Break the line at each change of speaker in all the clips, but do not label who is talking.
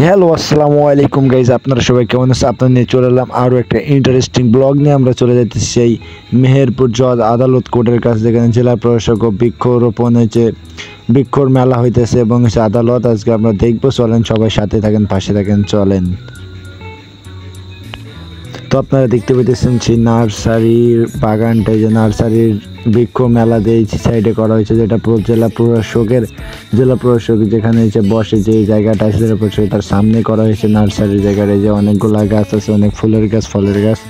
Hello আসসালামু আলাইকুম guys, আপনারা সবাই কেমন আছে? আপনার নিয়ে চলে এলাম আরও একটা ইন্টারেস্টিং ব্লগ নিয়ে। আমরা চলে যাচ্ছি সেই মেহেরপুর জজ আদালত কোর্টের কাছে, যেখানে জেলা প্রশাসক ও বৃক্ষরোপণ হয়েছে, বৃক্ষর মেলা হইতেছে এবং হচ্ছে আদালত। আজকে আমরা দেখবো, চলেন সবাই সাথে থাকেন, পাশে থাকেন, চলেন। তো আপনারা দেখতে পেতেছেন সেই নার্সারির বাগানটা, যে নার্সারির বৃক্ষ মেলা দিয়ে সাইডে করা হয়েছে, যেটা জেলা প্রশাসক যেখানে বসে, যে জায়গাটা আছে জেলা প্রশাসক তার সামনে করা হয়েছে নার্সারির জায়গাটা। যে অনেকগুলা গাছ আছে, অনেক ফুলের গাছ, ফলের গাছ,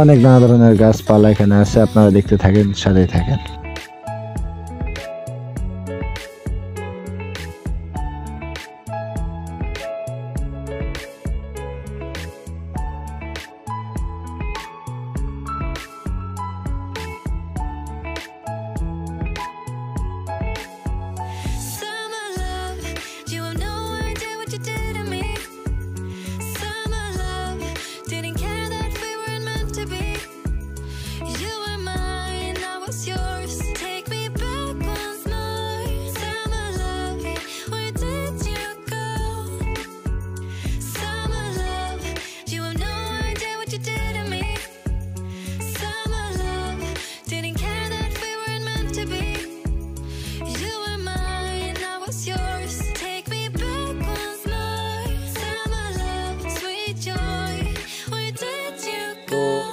অনেক নানা ধরনের গাছপালা এখানে আছে। আপনারা দেখতে থাকেন, সাথে থাকেন।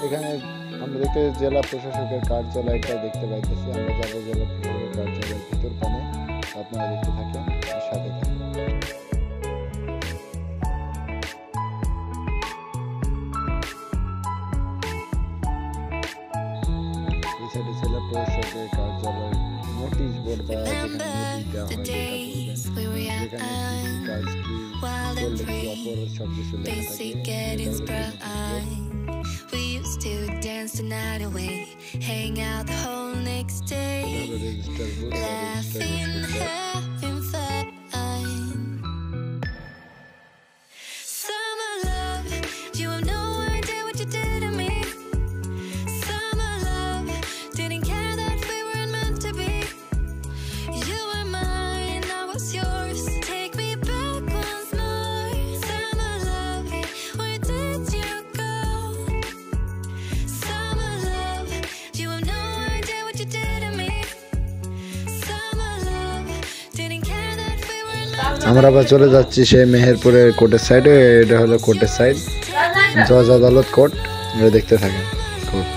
এখানে আমরা দেখতে জেলা প্রশাসকের কার্যালয়টা দেখতে পাইতেছি। আমরা যাবো জেলা প্রশাসকের কার্যালয়ের ভিতর পানে, আপনারা দেখতে থাকেন, সাথে থাকেন। এই সাইডে জেলা প্রশাসকের কার্যালয়ের নোটিশ বোর্ড দেওয়া, যেখানে নোটিশ দেওয়া হয় যেখানে কাজ কি করলে কি অপরাধ সব কিছু লেখা থাকে।
We used to dance the night away, hang out the whole next day, laughing, having fun. Summer love, you have no idea what you did to me. Summer love, didn't care that we weren't meant to be. You were mine, I was yours. Take me back once more. Summer love, where did you go?
আমরা আবার চলে যাচ্ছি সেই মেহেরপুরের কোর্টের সাইডে। এটা হলো কোর্টের সাইড, জজ আদালত কোর্ট। এটা দেখতে থাকেন কোর্ট।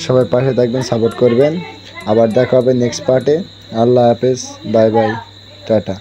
সবাই পাশে থাকবেন, সাপোর্ট করবেন। আবার দেখা হবে নেক্সট পার্টে। আল্লাহ হাফেজ, বাই বাই, টাটা।